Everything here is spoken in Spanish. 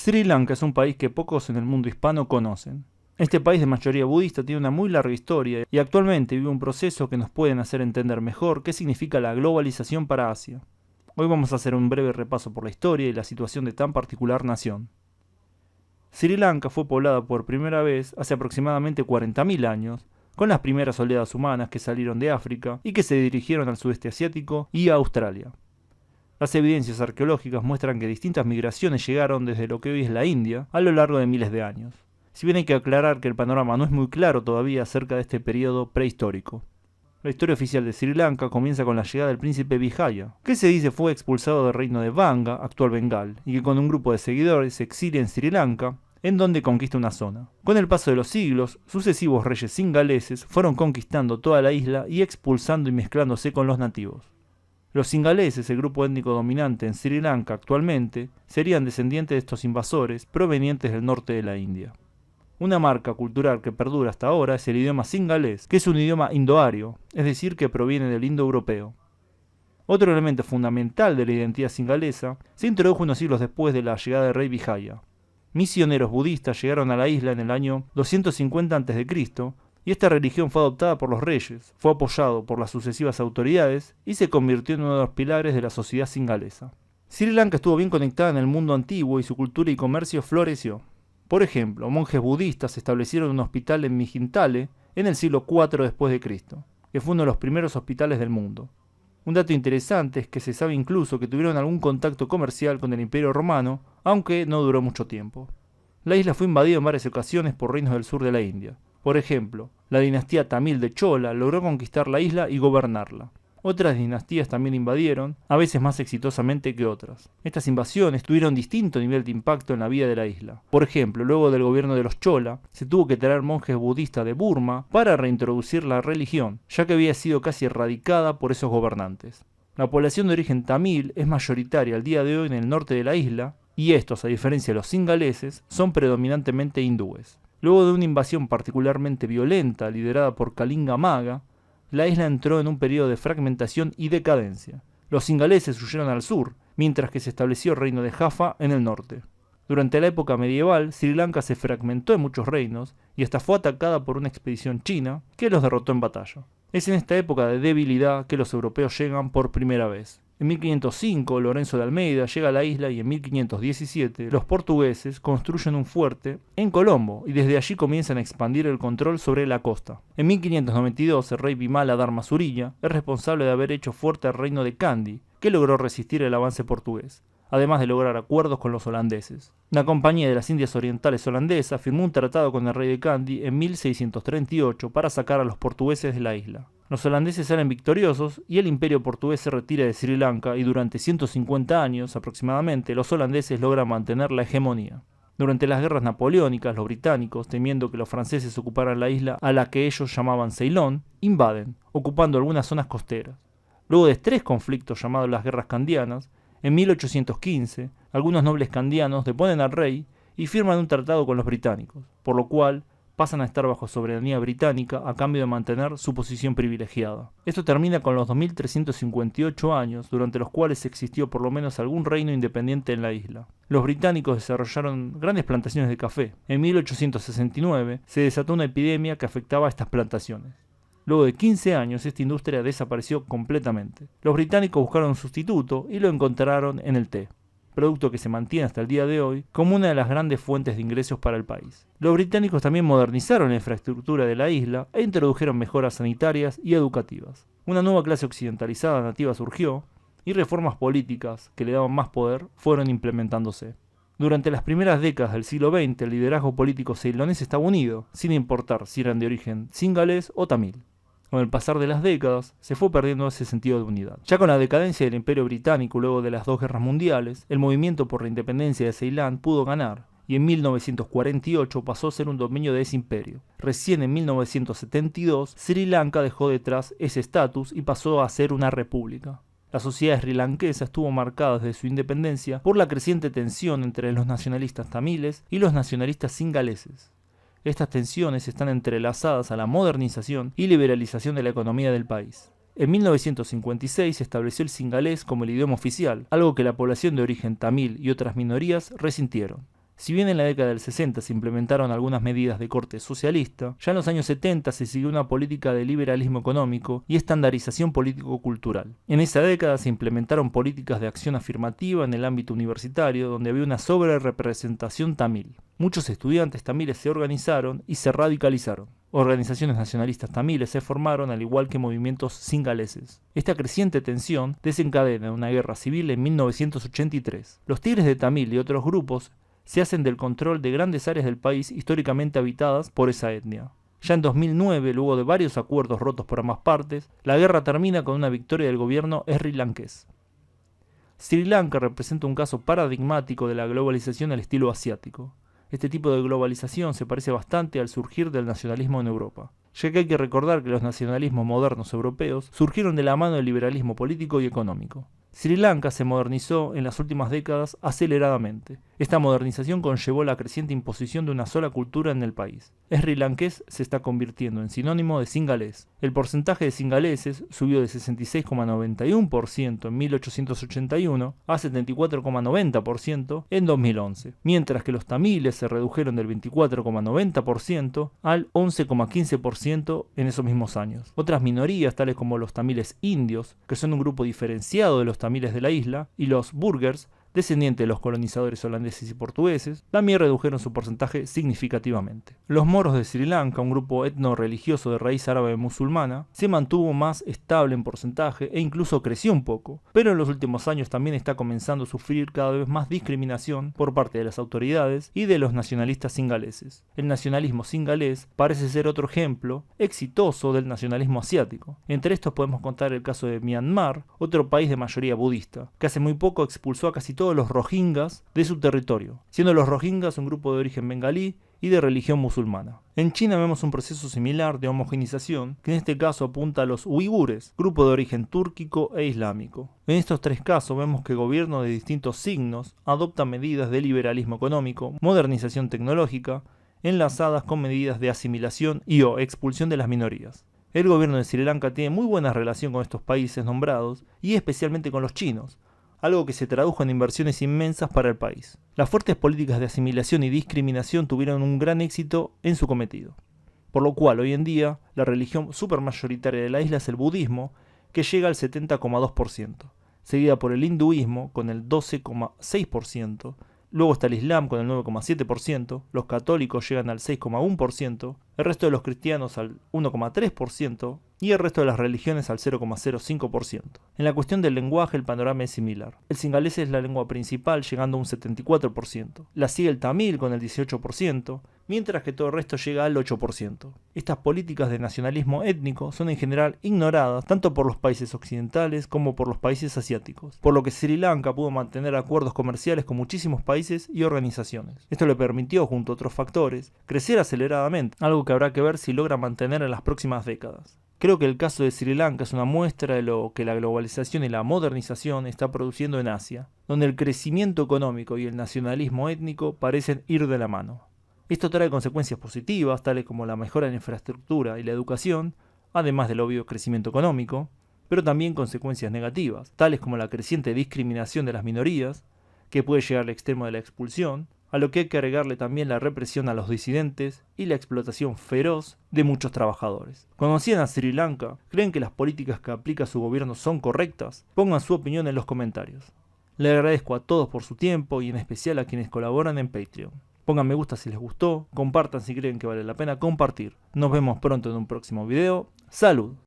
Sri Lanka es un país que pocos en el mundo hispano conocen. Este país de mayoría budista tiene una muy larga historia y actualmente vive un proceso que nos pueden hacer entender mejor qué significa la globalización para Asia. Hoy vamos a hacer un breve repaso por la historia y la situación de tan particular nación. Sri Lanka fue poblada por primera vez hace aproximadamente 40.000 años, con las primeras oleadas humanas que salieron de África y que se dirigieron al sudeste asiático y a Australia. Las evidencias arqueológicas muestran que distintas migraciones llegaron desde lo que hoy es la India a lo largo de miles de años. Si bien hay que aclarar que el panorama no es muy claro todavía acerca de este periodo prehistórico. La historia oficial de Sri Lanka comienza con la llegada del príncipe Vijaya, que se dice fue expulsado del reino de Vanga, actual Bengal, y que con un grupo de seguidores se exilia en Sri Lanka, en donde conquista una zona. Con el paso de los siglos, sucesivos reyes singaleses fueron conquistando toda la isla y expulsando y mezclándose con los nativos. Los singaleses, el grupo étnico dominante en Sri Lanka actualmente, serían descendientes de estos invasores provenientes del norte de la India. Una marca cultural que perdura hasta ahora es el idioma singalés, que es un idioma indoario, es decir, que proviene del indoeuropeo. Otro elemento fundamental de la identidad singalesa se introdujo unos siglos después de la llegada del rey Vijaya. Misioneros budistas llegaron a la isla en el año 250 a.C., y esta religión fue adoptada por los reyes, fue apoyado por las sucesivas autoridades y se convirtió en uno de los pilares de la sociedad singalesa. Sri Lanka estuvo bien conectada en el mundo antiguo y su cultura y comercio floreció. Por ejemplo, monjes budistas establecieron un hospital en Mijintale en el siglo IV después de Cristo, que fue uno de los primeros hospitales del mundo. Un dato interesante es que se sabe incluso que tuvieron algún contacto comercial con el Imperio Romano, aunque no duró mucho tiempo. La isla fue invadida en varias ocasiones por reinos del sur de la India. Por ejemplo, la dinastía tamil de Chola logró conquistar la isla y gobernarla. Otras dinastías también invadieron, a veces más exitosamente que otras. Estas invasiones tuvieron distinto nivel de impacto en la vida de la isla. Por ejemplo, luego del gobierno de los Chola, se tuvo que traer monjes budistas de Burma para reintroducir la religión, ya que había sido casi erradicada por esos gobernantes. La población de origen tamil es mayoritaria al día de hoy en el norte de la isla, y estos, a diferencia de los singaleses, son predominantemente hindúes. Luego de una invasión particularmente violenta liderada por Kalinga Maga, la isla entró en un periodo de fragmentación y decadencia. Los singaleses huyeron al sur, mientras que se estableció el reino de Jaffa en el norte. Durante la época medieval, Sri Lanka se fragmentó en muchos reinos y hasta fue atacada por una expedición china que los derrotó en batalla. Es en esta época de debilidad que los europeos llegan por primera vez. En 1505, Lorenzo de Almeida llega a la isla y en 1517 los portugueses construyen un fuerte en Colombo y desde allí comienzan a expandir el control sobre la costa. En 1592, el rey Bimala Dharma Surya es responsable de haber hecho fuerte al reino de Kandy, que logró resistir el avance portugués, además de lograr acuerdos con los holandeses. La Compañía de las Indias Orientales holandesa firmó un tratado con el rey de Kandy en 1638 para sacar a los portugueses de la isla. Los holandeses salen victoriosos y el imperio portugués se retira de Sri Lanka y durante 150 años aproximadamente los holandeses logran mantener la hegemonía. Durante las guerras napoleónicas, los británicos, temiendo que los franceses ocuparan la isla a la que ellos llamaban Ceilón, invaden, ocupando algunas zonas costeras. Luego de 3 conflictos llamados las guerras candianas, en 1815, algunos nobles candianos deponen al rey y firman un tratado con los británicos, por lo cual pasan a estar bajo soberanía británica a cambio de mantener su posición privilegiada. Esto termina con los 2358 años, durante los cuales existió por lo menos algún reino independiente en la isla. Los británicos desarrollaron grandes plantaciones de café. En 1869 se desató una epidemia que afectaba a estas plantaciones. Luego de 15 años, esta industria desapareció completamente. Los británicos buscaron un sustituto y lo encontraron en el té, producto que se mantiene hasta el día de hoy como una de las grandes fuentes de ingresos para el país. Los británicos también modernizaron la infraestructura de la isla e introdujeron mejoras sanitarias y educativas. Una nueva clase occidentalizada nativa surgió y reformas políticas que le daban más poder fueron implementándose. Durante las primeras décadas del siglo XX, el liderazgo político ceilonés estaba unido, sin importar si eran de origen singalés o tamil. Con el pasar de las décadas, se fue perdiendo ese sentido de unidad. Ya con la decadencia del Imperio Británico luego de las 2 guerras mundiales, el movimiento por la independencia de Ceilán pudo ganar, y en 1948 pasó a ser un dominio de ese imperio. Recién en 1972, Sri Lanka dejó detrás ese estatus y pasó a ser una república. La sociedad srilankesa estuvo marcada desde su independencia por la creciente tensión entre los nacionalistas tamiles y los nacionalistas singaleses. Estas tensiones están entrelazadas a la modernización y liberalización de la economía del país. En 1956 se estableció el singalés como el idioma oficial, algo que la población de origen tamil y otras minorías resintieron. Si bien en la década del 60 se implementaron algunas medidas de corte socialista, ya en los años 70 se siguió una política de liberalismo económico y estandarización político-cultural. En esa década se implementaron políticas de acción afirmativa en el ámbito universitario, donde había una sobrerepresentación tamil. Muchos estudiantes tamiles se organizaron y se radicalizaron. Organizaciones nacionalistas tamiles se formaron, al igual que movimientos singaleses. Esta creciente tensión desencadena una guerra civil en 1983. Los Tigres de Tamil y otros grupos se hacen del control de grandes áreas del país históricamente habitadas por esa etnia. Ya en 2009, luego de varios acuerdos rotos por ambas partes, la guerra termina con una victoria del gobierno srilankés. Sri Lanka representa un caso paradigmático de la globalización al estilo asiático. Este tipo de globalización se parece bastante al surgir del nacionalismo en Europa, ya que hay que recordar que los nacionalismos modernos europeos surgieron de la mano del liberalismo político y económico. Sri Lanka se modernizó en las últimas décadas aceleradamente. Esta modernización conllevó la creciente imposición de una sola cultura en el país. Sri Lankés se está convirtiendo en sinónimo de singalés. El porcentaje de singaleses subió de 66,91% en 1881 a 74,90% en 2011, mientras que los tamiles se redujeron del 24,90% al 11,15% en esos mismos años. Otras minorías, tales como los tamiles indios, que son un grupo diferenciado de los tamiles de la isla, y los burghers, descendientes de los colonizadores holandeses y portugueses, también redujeron su porcentaje significativamente. Los moros de Sri Lanka, un grupo etno-religioso de raíz árabe musulmana, se mantuvo más estable en porcentaje e incluso creció un poco, pero en los últimos años también está comenzando a sufrir cada vez más discriminación por parte de las autoridades y de los nacionalistas singaleses. El nacionalismo singalés parece ser otro ejemplo exitoso del nacionalismo asiático. Entre estos podemos contar el caso de Myanmar, otro país de mayoría budista, que hace muy poco expulsó a casi todos los rohingyas de su territorio, siendo los rohingyas un grupo de origen bengalí y de religión musulmana. En China vemos un proceso similar de homogenización, que en este caso apunta a los uigures, grupo de origen túrquico e islámico. En estos tres casos vemos que gobiernos de distintos signos adoptan medidas de liberalismo económico, modernización tecnológica, enlazadas con medidas de asimilación y o expulsión de las minorías. El gobierno de Sri Lanka tiene muy buena relación con estos países nombrados y especialmente con los chinos, algo que se tradujo en inversiones inmensas para el país. Las fuertes políticas de asimilación y discriminación tuvieron un gran éxito en su cometido, por lo cual hoy en día la religión supermayoritaria de la isla es el budismo, que llega al 70,2%, seguida por el hinduismo con el 12,6%, luego está el islam con el 9,7%, los católicos llegan al 6,1%, el resto de los cristianos al 1,3%, y el resto de las religiones al 0,05%. En la cuestión del lenguaje el panorama es similar. El singalés es la lengua principal, llegando a un 74%. La sigue el tamil con el 18%, mientras que todo el resto llega al 8%. Estas políticas de nacionalismo étnico son en general ignoradas tanto por los países occidentales como por los países asiáticos, por lo que Sri Lanka pudo mantener acuerdos comerciales con muchísimos países y organizaciones. Esto le permitió, junto a otros factores, crecer aceleradamente, algo que habrá que ver si logra mantener en las próximas décadas. Creo que el caso de Sri Lanka es una muestra de lo que la globalización y la modernización está produciendo en Asia, donde el crecimiento económico y el nacionalismo étnico parecen ir de la mano. Esto trae consecuencias positivas, tales como la mejora en la infraestructura y la educación, además del obvio crecimiento económico, pero también consecuencias negativas, tales como la creciente discriminación de las minorías, que puede llegar al extremo de la expulsión, a lo que hay que agregarle también la represión a los disidentes y la explotación feroz de muchos trabajadores. ¿Conocían a Sri Lanka? ¿Creen que las políticas que aplica su gobierno son correctas? Pongan su opinión en los comentarios. Le agradezco a todos por su tiempo y en especial a quienes colaboran en Patreon. Pongan me gusta si les gustó, compartan si creen que vale la pena compartir. Nos vemos pronto en un próximo video. ¡Salud!